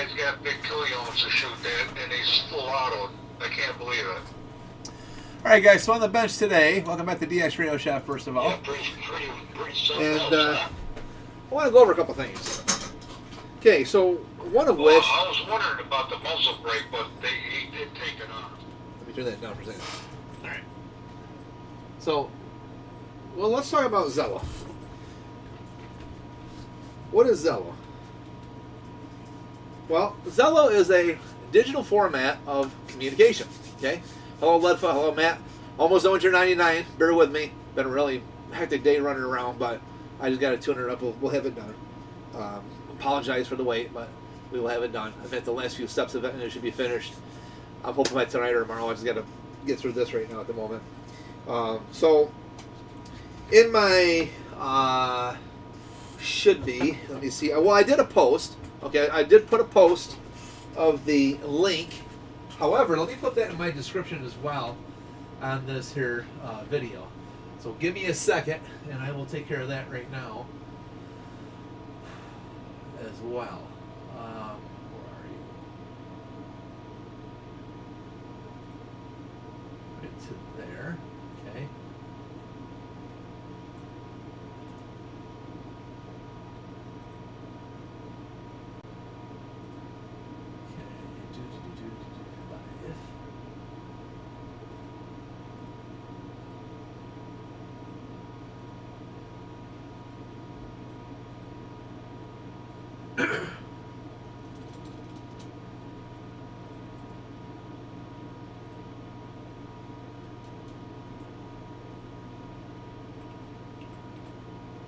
guy's got big kill units to shoot that, and he's full auto. I can't believe it. All right, guys. So on the bench today, welcome back to DX Radio Shaft. First of all, Yeah, pretty simple. and I want to go over a couple things. Okay, so one of which I was wondering about the muzzle brake, but he did take it on. let me turn that down for a second. All right. So, well, let's talk about Zello. What is Zello? Well, Zello is a digital format of communication. Okay. Hello, Ledfa. Hello, Matt. Almost done with your 99. Bear with me. Been a really hectic day running around, but I just got to tune it up. We'll have it done. Apologize for the wait, but we will have it done. I'm at the last few steps of it, and it should be finished. I'm hoping by tonight or tomorrow. I just got to get through this right now at the moment. So, in my should be. Let me see. Well, I did a post. Okay, I did put a post of the link. However, let me put that in my description as well on this here video. So give me a second, and I will take care of that right now as well. Where are you? Right to there. Okay.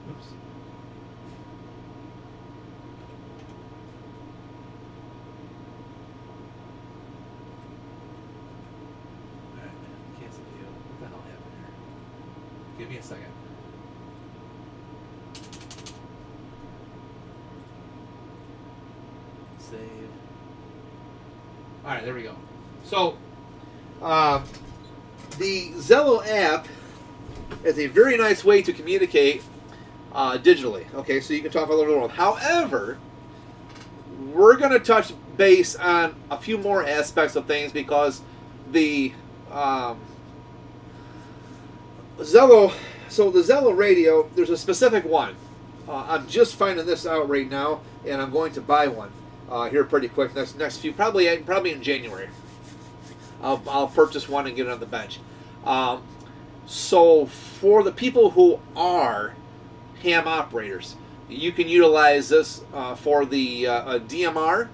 Oops. Alright, cancel you. What the hell happened here? Give me a second. Save. Alright, there we go. So, the Zello app is a very nice way to communicate digitally. Okay, so you can talk all over the world. However, we're going to touch base on a few more aspects of things because the Zello, so the Zello radio, there's a specific one. I'm just finding this out right now, and I'm going to buy one here pretty quick. Next few, probably in January. I'll purchase one and get it on the bench. So for the people who are ham operators, you can utilize this for the DMR,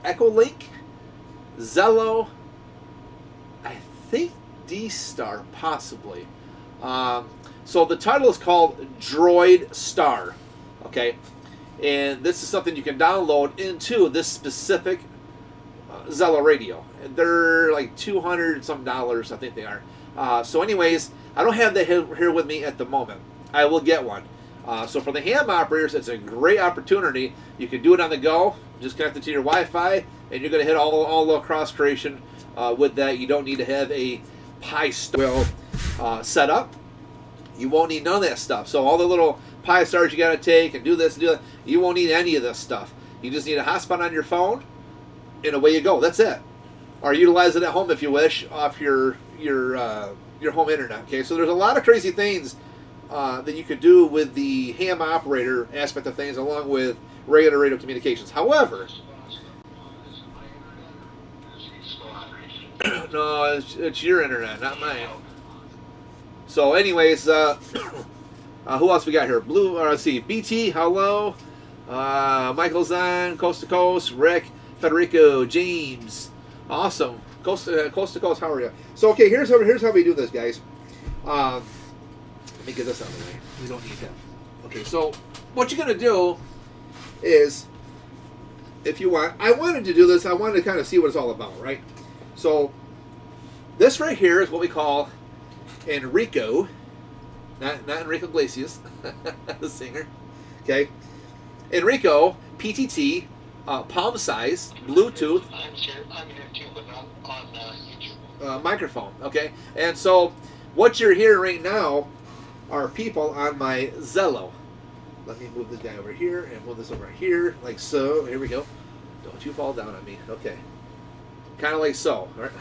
Echolink, Zello, I think D-Star possibly. So the title is called Droid Star, okay? And this is something you can download into this specific Zello radio. They're like $200 some, I think they are. So anyways, I don't have that here with me at the moment. I will get one. So for the ham operators, it's a great opportunity. You can do it on the go, just connect it to your Wi-Fi, and you're going to hit all the cross creation with that. You don't need to have a Pi Star set up. You won't need none of that stuff. So all the little Pi Stars you got to take and do this and do that, you won't need any of this stuff. You just need a hotspot on your phone, and away you go. That's it. Or utilize it at home if you wish off your home internet. Okay, so there's a lot of crazy things that you could do with the ham operator aspect of things, along with regular radio communications. However, no, it's your internet, not mine. So, anyways, who else we got here? Let's see, BT, hello. Michael's on, Coast to Coast, Rick, Federico, James. Awesome. Coast to Coast, how are you? So, okay, here's how we do this, guys. Let me get this out of the way. We don't need that. Okay, so what you're going to do is, if you want, I wanted to do this, I wanted to kind of see what it's all about, right? So, this right here is what we call Enrico, not Enrico Iglesias, the singer, okay? Enrico, PTT, palm size, Bluetooth, I'm here too, but on YouTube. Microphone, okay? And so, what you're hearing right now are people on my Zello, let me move this guy over here and move this over here, like so. Here we go. Don't you fall down on me. Okay. Kind of like so. All right.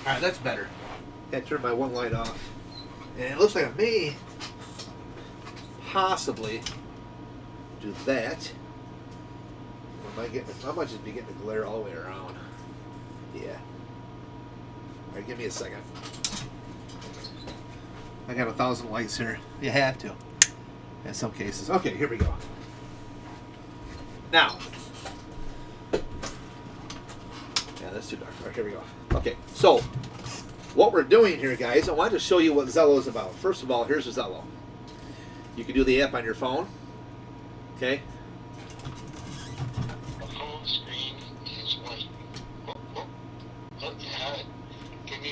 All right, that's better. I turn my one light off. And it looks like I may possibly do that. I might just be getting the glare all the way around. Yeah. All right, give me a second. I got 1,000 lights here. You have to, in some cases. Okay, here we go. Now. Yeah, that's too dark. All right, here we go. Okay, so what we're doing here, guys, I wanted to show you what Zello is about. First of all, here's Zello. You can do the app on your phone. Okay.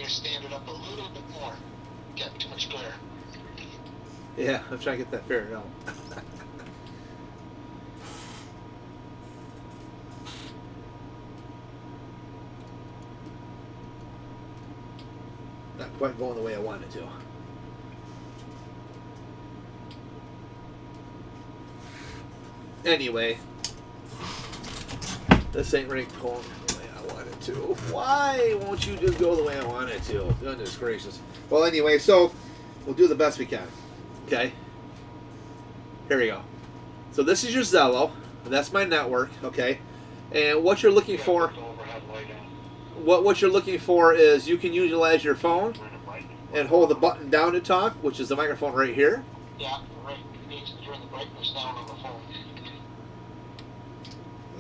Stand it up a little bit more. Got too much glare. Yeah, I'm trying to get that figured out. Not quite going the way I wanted to. Anyway, this ain't really going the way I wanted to. Why won't you just go the way I wanted to? Goodness gracious. Well, anyway, so we'll do the best we can. Okay? Here we go. So this is your Zello. That's my network, okay? And what you're looking for, what you're looking for is you can utilize your phone and hold the button down to talk, which is the microphone right here. Yeah, right. You need to turn the brightness down on the phone.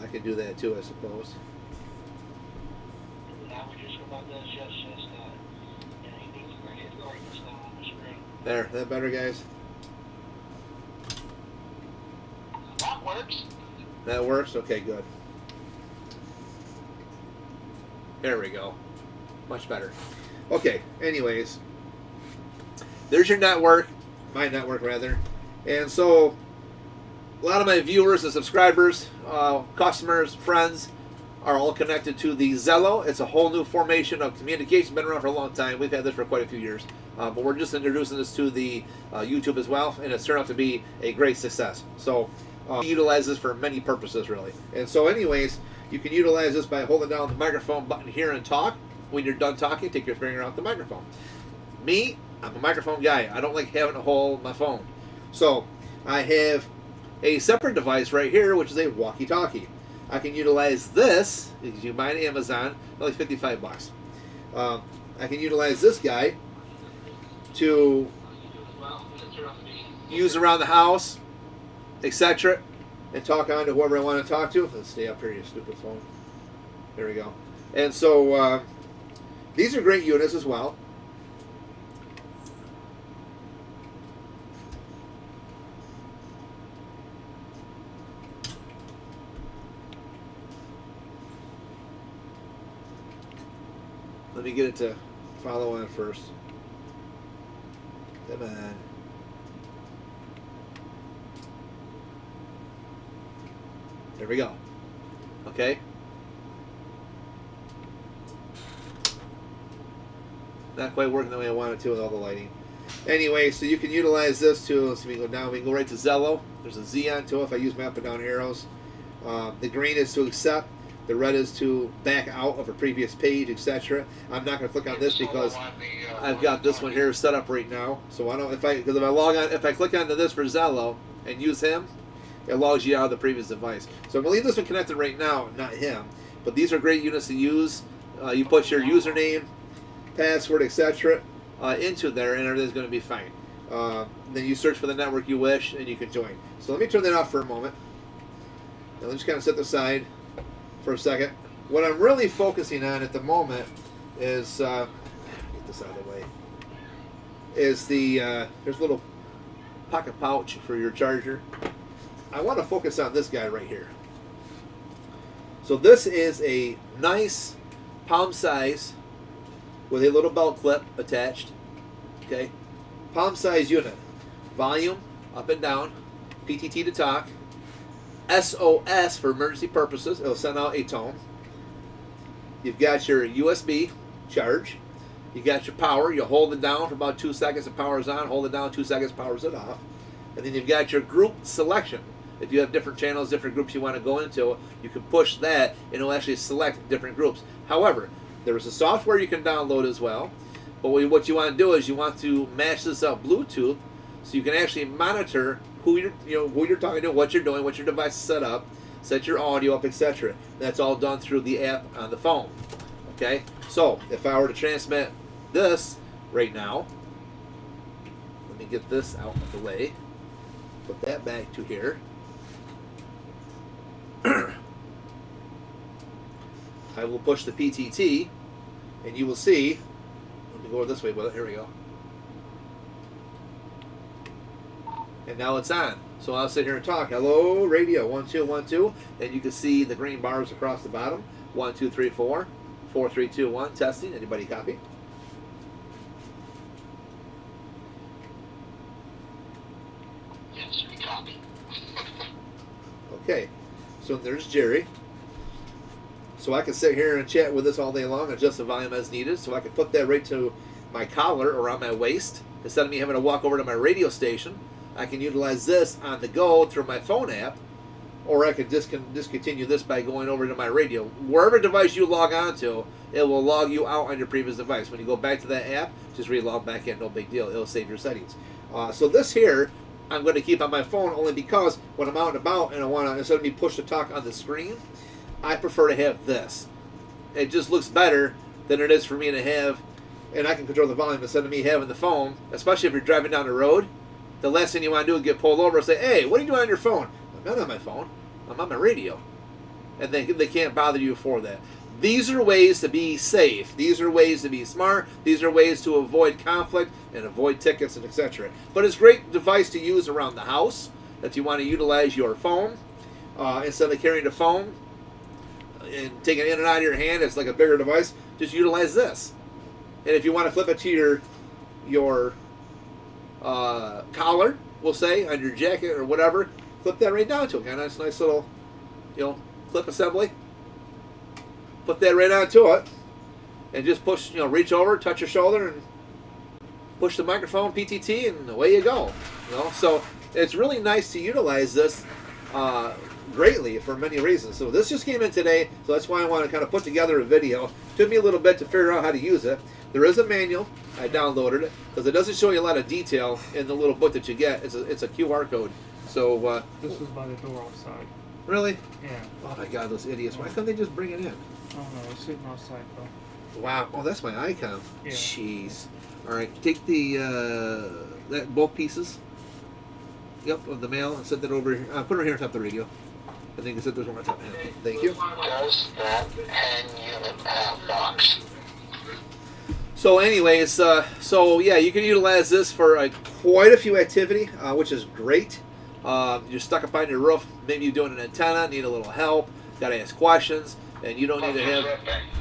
I can do that too, I suppose. Now we just go about this, yes, and he needs to bring his brightness down on the screen. There, that better, guys? That works. That works? Okay, good. There we go. Much better. Okay, anyways. There's your network. My network, rather. And so, a lot of my viewers and subscribers, customers, friends, are all connected to the Zello. It's a whole new formation of communication. Been around for a long time. We've had this for quite a few years. But we're just introducing this to the YouTube as well, and it's turned out to be a great success. So, we utilize this for many purposes, really. And so, anyways, you can utilize this by holding down the microphone button here and talk. When you're done talking, take your finger off the microphone. Me, I'm a microphone guy. I don't like having to hold my phone. So, I have a separate device right here, which is a walkie-talkie. I can utilize this, if you buy on Amazon, only 55 bucks. I can utilize this guy to use around the house, etc., and talk on to whoever I want to talk to. Let's stay up here, you stupid phone. There we go. And so, these are great units as well. Let me get it to follow on first. Come on. There we go. Okay. Not quite working the way I wanted to with all the lighting. Anyway, so you can utilize this to, let's see, we can go down, we can go right to Zello. There's a Z on to it if I use my up and down arrows. The green is to accept. The red is to back out of a previous page, etc. I'm not going to click on this because I've got this one here set up right now. So I don't, because if I log on, if I click onto this for Zello and use him, it logs you out of the previous device. So I'm going to leave this one connected right now, not him. But these are great units to use. You put your username, password, etc. Into there, and everything's going to be fine. Then you search for the network you wish, and you can join. So let me turn that off for a moment. And let's just kind of set this aside for a second. What I'm really focusing on at the moment is, get this out of the way, is the, there's a little pocket pouch for your charger. I want to focus on this guy right here. So this is a nice palm size with a little belt clip attached. Okay, palm size unit. Volume up and down. PTT to talk. SOS for emergency purposes. It'll send out a tone. You've got your USB charge. You got your power. You hold it down for about 2 seconds, the power's on. Hold it down 2 seconds, powers it off. And then you've got your group selection. If you have different channels, different groups you want to go into, you can push that and it'll actually select different groups. However, there is a software you can download as well. But what you want to do is you want to match this up Bluetooth so you can actually monitor who you're talking to, what you're doing, what your device is set up, set your audio up, etc. That's all done through the app on the phone. Okay? So, if I were to transmit this right now, let me get this out of the way. Put that back to here. I will push the PTT, and you will see. Let me go this way with it. Here we go. And now it's on. So I'll sit here and talk. Hello, radio 1 2 1 2, and you can see the green bars across the bottom. 1 2 3 4 4 3 2 1. Testing. Anybody copy? Yes, we copy. Okay. So there's Jerry. So I can sit here and chat with this all day long, adjust the volume as needed. So I can put that right to my collar around my waist. Instead of me having to walk over to my radio station, I can utilize this on the go through my phone app, or I can discontinue this by going over to my radio. Wherever device you log on to, it will log you out on your previous device. When you go back to that app, just re-log back in, no big deal. It'll save your settings. So this here, I'm going to keep on my phone only because when I'm out and about and I want to, instead of me push to talk on the screen, I prefer to have this. It just looks better than it is for me to have, and I can control the volume instead of me having the phone, especially if you're driving down the road. The last thing you want to do is get pulled over and say, hey, what are you doing on your phone? I'm not on my phone. I'm on my radio. And they can't bother you for that. These are ways to be safe. These are ways to be smart. These are ways to avoid conflict and avoid tickets and etc. But it's a great device to use around the house if you want to utilize your phone. Instead of carrying the phone and taking it in and out of your hand, it's like a bigger device. Just utilize this. And if you want to clip it to your collar, we'll say, on your jacket or whatever, clip that right down to it. Got a nice little, clip assembly. Put that right onto it, and just push, reach over, touch your shoulder, and push the microphone, PTT, and away you go. So it's really nice to utilize this greatly for many reasons. So this just came in today, so that's why I want to kind of put together a video. Took me a little bit to figure out how to use it. There is a manual. I downloaded it because it doesn't show you a lot of detail in the little book that you get. It's a QR code. So this was by the door outside. Really? Yeah. Oh my God, those idiots! Why couldn't they just bring it in? Oh no, it's sitting outside though. Wow. Oh, that's my icon. Yeah. Jeez. All right, take the both pieces. Yep, of the mail and set that over here. Put it right here on top of the radio. I think I said there's one on top. Thank you. Does that pen unit have box? So anyways, so yeah, you can utilize this for quite a few activity, which is great. You're stuck up on your roof, maybe you're doing an antenna, need a little help, got to ask questions, and you don't need to have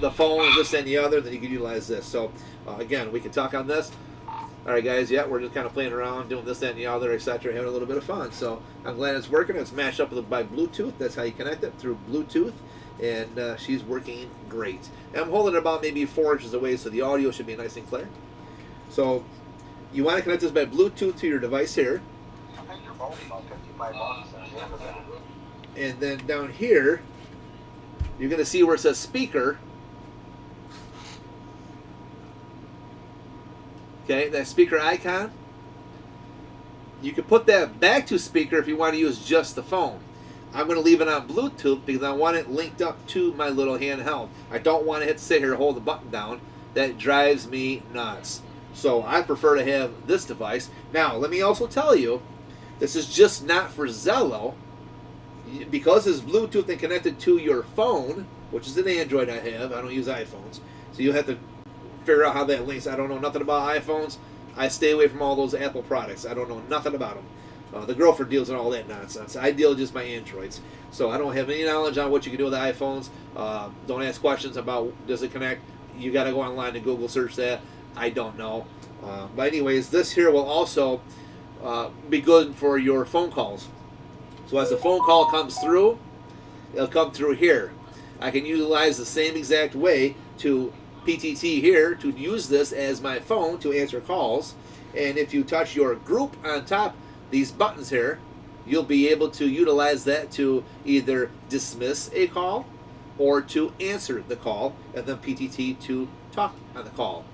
the phone, this and the other, then you can utilize this. So again, we can talk on this. All right, guys, yeah, we're just kind of playing around, doing this, that, and the other, etc., having a little bit of fun. So I'm glad it's working. It's matched up by Bluetooth. That's how you connect it, through Bluetooth. And she's working great. And I'm holding it about maybe 4 inches away, so the audio should be nice and clear. So you want to connect this by Bluetooth to your device here. And then down here, you're going to see where it says speaker. Okay, that speaker icon. You can put that back to speaker if you want to use just the phone. I'm going to leave it on Bluetooth because I want it linked up to my little handheld. I don't want to sit here and hold the button down. That drives me nuts. So I prefer to have this device. Now, let me also tell you, this is just not for Zello. Because it's Bluetooth and connected to your phone, which is an Android I have. I don't use iPhones. So you have to figure out how that links. I don't know nothing about iPhones. I stay away from all those Apple products. I don't know nothing about them. The girlfriend deals with all that nonsense. I deal with just my Androids. So I don't have any knowledge on what you can do with the iPhones. Don't ask questions about does it connect. You got to go online and Google search that. I don't know. But anyways, this here will also be good for your phone calls. So as the phone call comes through, it'll come through here. I can utilize the same exact way to PTT here to use this as my phone to answer calls. And if you touch your group on top, these buttons here, you'll be able to utilize that to either dismiss a call or to answer the call, and then PTT to talk on the call.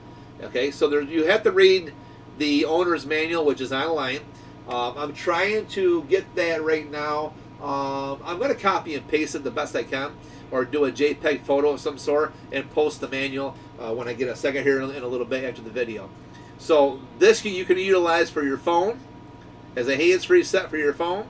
Okay, so there, you have to read the owner's manual, which is online. I'm trying to get that right now. I'm going to copy and paste it the best I can, or do a JPEG photo of some sort and post the manual when I get a second here in a little bit after the video. So this you can utilize for your phone as a hands-free set for your phone.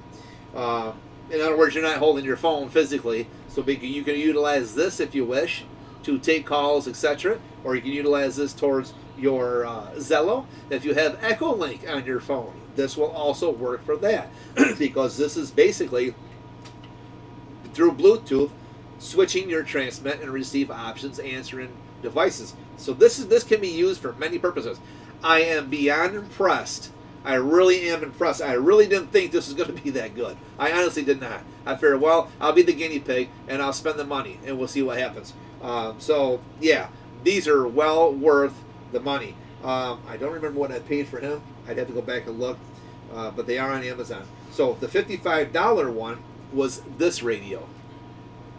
In other words, you're not holding your phone physically, so you can utilize this if you wish to take calls, etc. Or you can utilize this towards your Zello. If you have Echo Link on your phone, this will also work for that because this is basically through Bluetooth switching your transmit and receive options answering devices. So this can be used for many purposes. I am beyond impressed. I really am impressed. I really didn't think this was going to be that good. I honestly did not. I figured, well, I'll be the guinea pig and I'll spend the money and we'll see what happens. So yeah, these are well worth the money. I don't remember what I paid for him. I'd have to go back and look, but they are on Amazon. So the $55 one was this radio.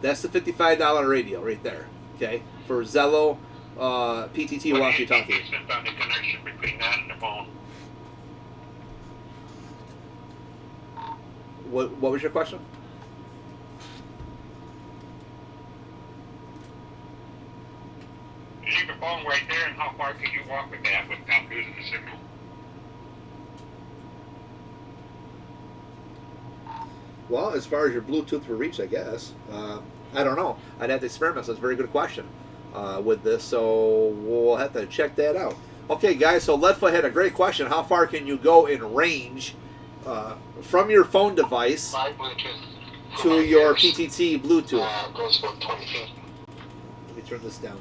That's the $55 radio right there. Okay, for Zello, PTT walkie-talkie. On the connection between that and the phone. What was your question? You leave the phone right there, and how far can you walk with that without losing the signal? Well, as far as your Bluetooth will reach, I guess. I don't know. I'd have to experiment. So it's a very good question with this. So we'll have to check that out. Okay, guys. So Leadfoot had a great question. How far can you go in range from your phone device My Bluetooth to your PTT Bluetooth? goes about 20 feet. Let me turn this down.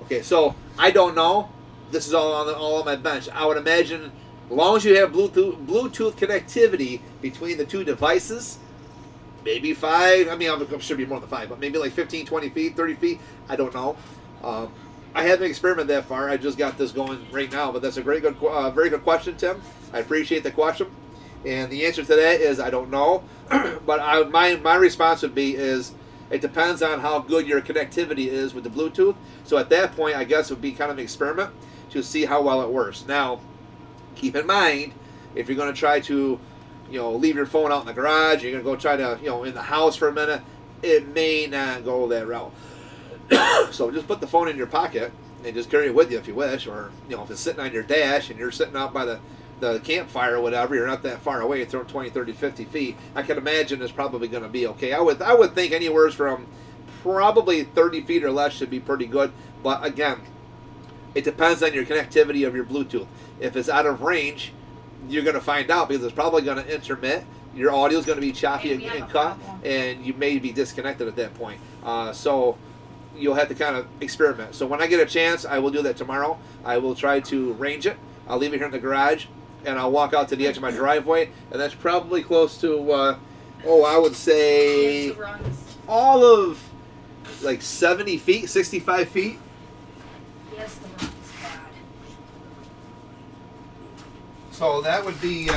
Okay, so I don't know. This is all on my bench. I would imagine, as long as you have Bluetooth connectivity between the two devices, maybe 5. I mean, I'm sure be more than 5, but maybe like 15, 20 feet, 30 feet. I don't know. I haven't experimented that far. I just got this going right now, but that's a very good question, Tim. I appreciate the question, and the answer to that is I don't know. But my response would be is it depends on how good your connectivity is with the Bluetooth. So at that point, I guess it would be kind of an experiment to see how well it works. Now, keep in mind, if you're going to try to, leave your phone out in the garage, you're going to go try to, in the house for a minute, it may not go that route. So just put the phone in your pocket and just carry it with you if you wish, or if it's sitting on your dash and you're sitting out by the campfire or whatever, you're not that far away, you're throwing 20, 30, 50 feet, I can imagine it's probably going to be okay. I would think anywhere from probably 30 feet or less should be pretty good, but again, it depends on your connectivity of your Bluetooth. If it's out of range, you're going to find out because it's probably going to intermit. Your audio is going to be choppy and cut, and you may be disconnected at that point. So you'll have to kind of experiment. So when I get a chance, I will do that tomorrow. I will try to range it. I'll leave it here in the garage, and I'll walk out to the edge of my driveway, and that's probably close to, I would say all of like 70 feet, 65 feet. Yes, the run is bad. So that would be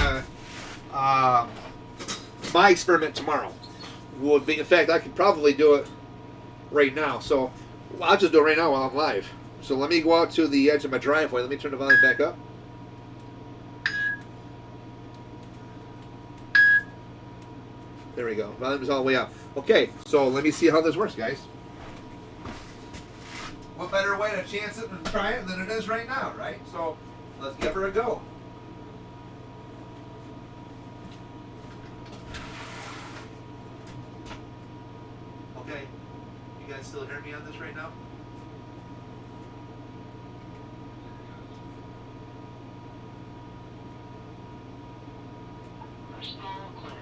my experiment tomorrow. Would be, in fact, I could probably do it right now. So I'll just do it right now while I'm live. So let me go out to the edge of my driveway. Let me turn the volume back up. There we go. Volume's all the way up. Okay, so let me see how this works, guys. What better way to chance it and try it than it is right now, right? So let's give her a go. Okay, you guys still hear me on this right now? Crystal clear.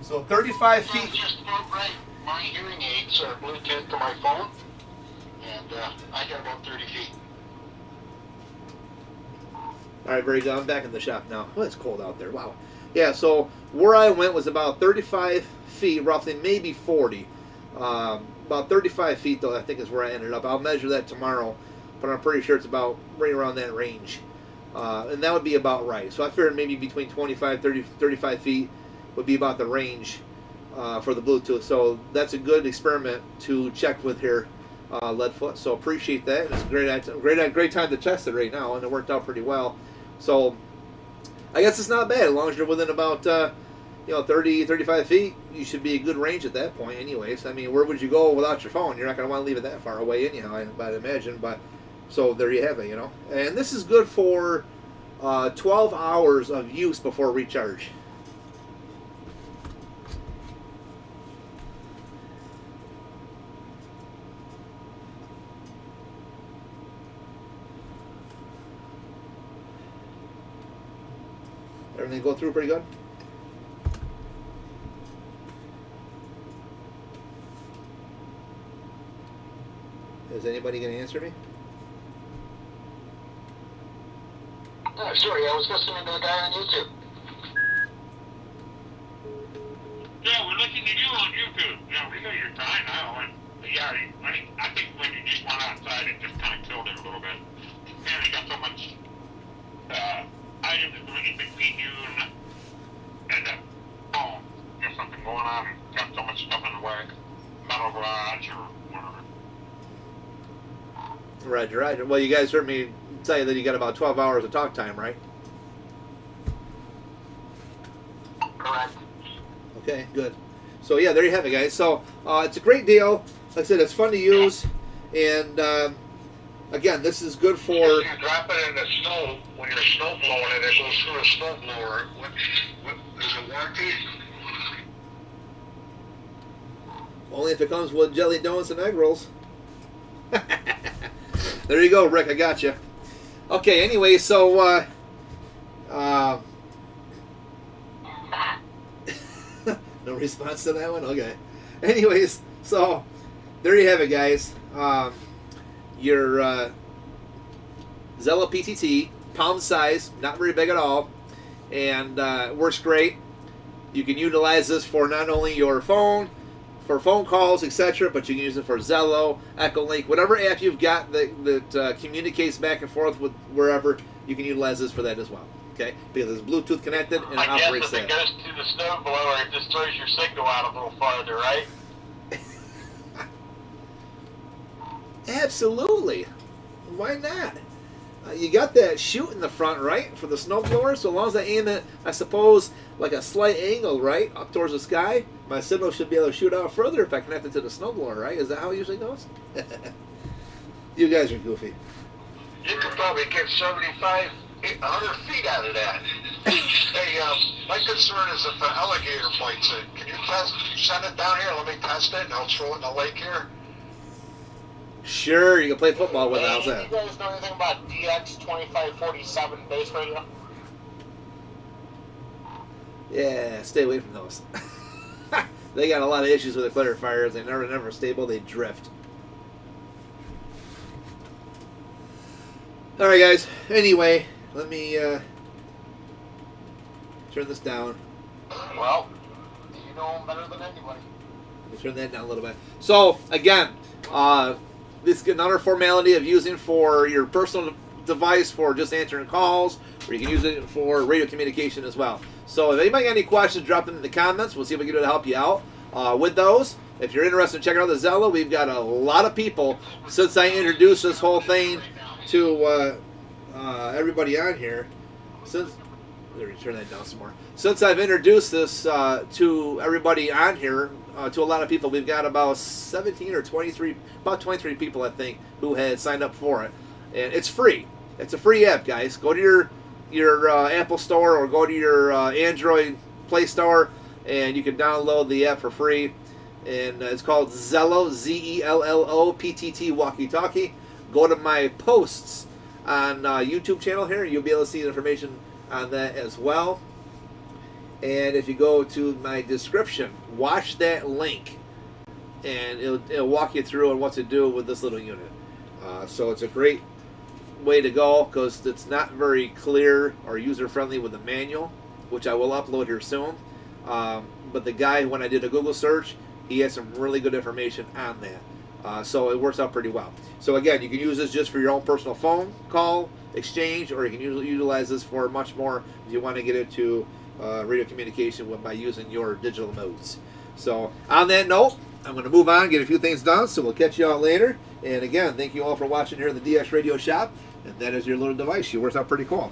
So 35 So feet. just about right. My hearing aids are Bluetooth to my phone, and I got about 30 feet. All right, very good. I'm back in the shop now. Oh, it's cold out there. Wow. Yeah, so where I went was about 35 feet, roughly, maybe 40. About 35 feet, though, I think is where I ended up. I'll measure that tomorrow, but I'm pretty sure it's about right around that range. And that would be about right. So I figured maybe between 25, 30, 35 feet would be about the range for the Bluetooth. So that's a good experiment to check with here, Leadfoot. So appreciate that. It's a great time to test it right now, and it worked out pretty well. So I guess it's not bad as long as you're within about 30, 35 feet. You should be a good range at that point, anyways. I mean, where would you go without your phone? You're not going to want to leave it that far away, anyhow. I'd imagine. But so there you have it. And this is good for 12 hours of use before recharge. Everything go through pretty good? Is anybody going to answer me? Sorry, I was listening to the guy on YouTube. Yeah, we're listening to you on YouTube. Yeah, we got your time now. And yeah, I think when you just went outside, it just kind of killed it a little bit. Man, you got so much items in between you and the phone. There's something going on. And got so much stuff in the way. Metal garage or whatever. Roger. Well, you guys heard me tell you that you got about 12 hours of talk time, right? Correct. Okay, good. So yeah, there you have it, guys. So it's a great deal. Like I said, it's fun to use, and again, this is good for. If you drop it in the snow when you're snow blowing it, it goes through a snow blower. What is it warranty? Only if it comes with jelly donuts and egg rolls. There you go, Rick. I got you. Okay. Anyway, so no response to that one. Okay. Anyways, so there you have it, guys. Your Zello PTT, pound size, not very big at all, and works great. You can utilize this for not only your phone, for phone calls, etc., but you can use it for Zello, Echolink, whatever app you've got that communicates back and forth with wherever, you can utilize this for that as well. Okay, because it's Bluetooth connected and it I operates guess if that. it goes to the snow blower, it just throws your signal out a little farther, right? Absolutely. Why not? You got that chute in the front, right, for the snowblower. So long as I aim it, I suppose, like a slight angle, right, up towards the sky, my signal should be able to shoot out further if I connect it to the snowblower, right? Is that how it usually goes? You guys are goofy. You could probably get 75, 100 feet out of that. Hey, my concern is if an alligator bites it, can you send it down here? Let me test it, and I'll throw it in the lake here. Sure, you can play football with it. How's that? You guys know anything about DX2547 base radio? Yeah, stay away from those. They got a lot of issues with the clarifiers. They never stable. They drift. All right, guys. Anyway, let me turn this down. Well, you know them better than anybody. Let me turn that down a little bit. So again, this is another formality of using for your personal device for just answering calls, or you can use it for radio communication as well. So if anybody got any questions, drop them in the comments. We'll see if we can do to help you out with those. If you're interested in checking out the Zello, we've got a lot of people since I introduced this whole thing to everybody on here. Let me turn that down some more. Since I've introduced this to everybody on here, to a lot of people, we've got about 17 or 23, about 23 people, I think, who had signed up for it. And it's free. It's a free app, guys. Go to your Apple Store or go to your Android Play Store, and you can download the app for free. And it's called Zello, Zello, PTT Walkie Talkie. Go to my posts on YouTube channel here. You'll be able to see the information on that as well. And if you go to my description, watch that link, and it'll walk you through on what to do with this little unit. So it's a great way to go because it's not very clear or user-friendly with the manual, which I will upload here soon. But the guy, when I did a Google search, he had some really good information on that. So it works out pretty well. So again, you can use this just for your own personal phone call exchange, or you can utilize this for much more if you want to get into radio communication by using your digital modes. So on that note, I'm going to move on, get a few things done, so we'll catch you all later. And again, thank you all for watching here in the DX Radio Shop. And that is your little device. She works out pretty cool.